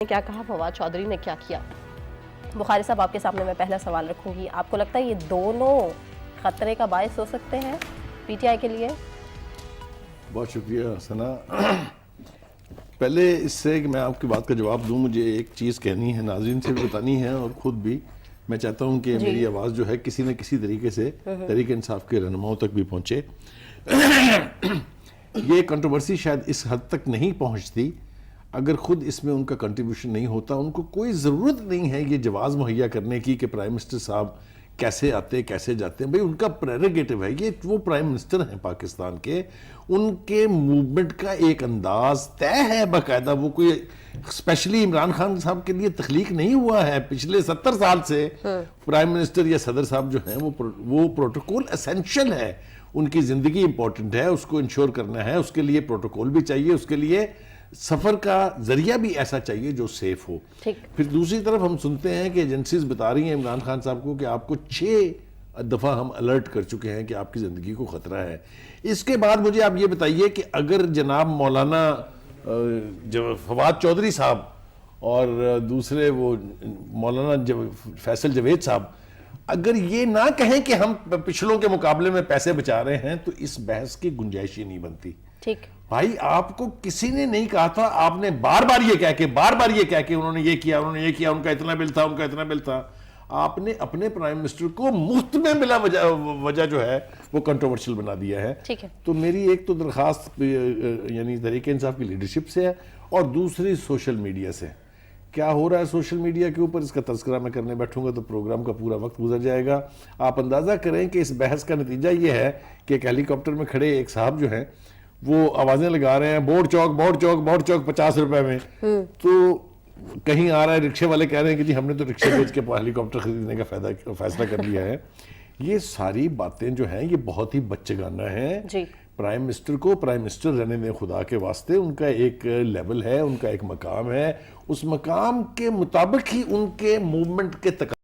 کیا کہا، فواد چودھری نے کیا کیا؟ بخاری صاحب آپ کے سامنے میں پہلا سوال رکھوں گی، آپ کو لگتا ہے یہ دونوں خطرے کا باعث ہو سکتے ہیں پی ٹی آئی کے لیے؟ بہت شکریہ ثنا۔ پہلے اس سے کہ میں آپ کی بات کا جواب دوں، مجھے ایک چیز کہنی ہے، ناظرین سے بھی بتانی ہے اور خود بھی میں چاہتا ہوں کہ میری آواز جو ہے کسی نہ کسی طریقے سے تحریک انصاف کے رہنماؤں تک بھی پہنچے۔ یہ کنٹروورسی شاید اس حد تک نہیں پہنچتی اگر خود اس میں ان کا کنٹریبیوشن نہیں ہوتا۔ ان کو کوئی ضرورت نہیں ہے یہ جواز مہیا کرنے کی کہ پرائم منسٹر صاحب کیسے آتے کیسے جاتے ہیں، بھئی ان کا پریروگیٹو ہے، یہ وہ پرائم منسٹر ہیں پاکستان کے، ان کے موومنٹ کا ایک انداز طے ہے باقاعدہ، وہ کوئی اسپیشلی عمران خان صاحب کے لیے تخلیق نہیں ہوا ہے۔ پچھلے 70 سال سے پرائم منسٹر یا صدر صاحب جو ہیں وہ پروٹوکول اسینشل ہے، ان کی زندگی امپورٹنٹ ہے، اس کو انشور کرنا ہے، اس کے لیے پروٹوکول بھی چاہیے، اس کے لیے سفر کا ذریعہ بھی ایسا چاہیے جو سیف ہو۔ پھر دوسری طرف ہم سنتے ہیں کہ ایجنسیز بتا رہی ہیں عمران خان صاحب کو کہ آپ کو 6 دفعہ ہم الرٹ کر چکے ہیں کہ آپ کی زندگی کو خطرہ ہے۔ اس کے بعد مجھے آپ یہ بتائیے کہ اگر جناب مولانا فواد چودھری صاحب اور دوسرے وہ مولانا فیصل جوید صاحب اگر یہ نہ کہیں کہ ہم پچھلوں کے مقابلے میں پیسے بچا رہے ہیں تو اس بحث کی گنجائش ہی نہیں بنتی۔ ٹھیک بھائی آپ کو کسی نے نہیں کہا تھا، آپ نے بار بار یہ کہہ کے انہوں نے یہ کیا ان کا اتنا بل تھا، آپ نے اپنے پرائم منسٹر کو مفت میں بلا وجہ جو ہے وہ کنٹروورشل بنا دیا ہے۔ تو میری ایک تو درخواست یعنی تحریک انصاف کی لیڈرشپ سے ہے اور دوسری سوشل میڈیا سے۔ کیا ہو رہا ہے سوشل میڈیا کے اوپر، اس کا تذکرہ میں کرنے بیٹھوں گا تو پروگرام کا پورا وقت گزر جائے گا۔ آپ اندازہ کریں کہ اس بحث کا نتیجہ یہ ہے کہ ایک ہیلی کاپٹر میں کھڑے ایک صاحب جو ہیں وہ آوازیں لگا رہے ہیں بورڈ چوک 50 روپے میں، تو کہیں آ رہا ہے رکشے والے کہہ رہے ہیں کہ جی ہم نے تو رکشے بیچ کے ہیلی کاپٹر خریدنے کا فیصلہ کر لیا ہے۔ یہ ساری باتیں جو ہیں یہ بہت ہی بچگانہ ہیں۔ پرائم منسٹر کو پرائم منسٹر رہنے دیں خدا کے واسطے، ان کا ایک لیول ہے، ان کا ایک مقام ہے، اس مقام کے مطابق ہی ان کے موومنٹ کے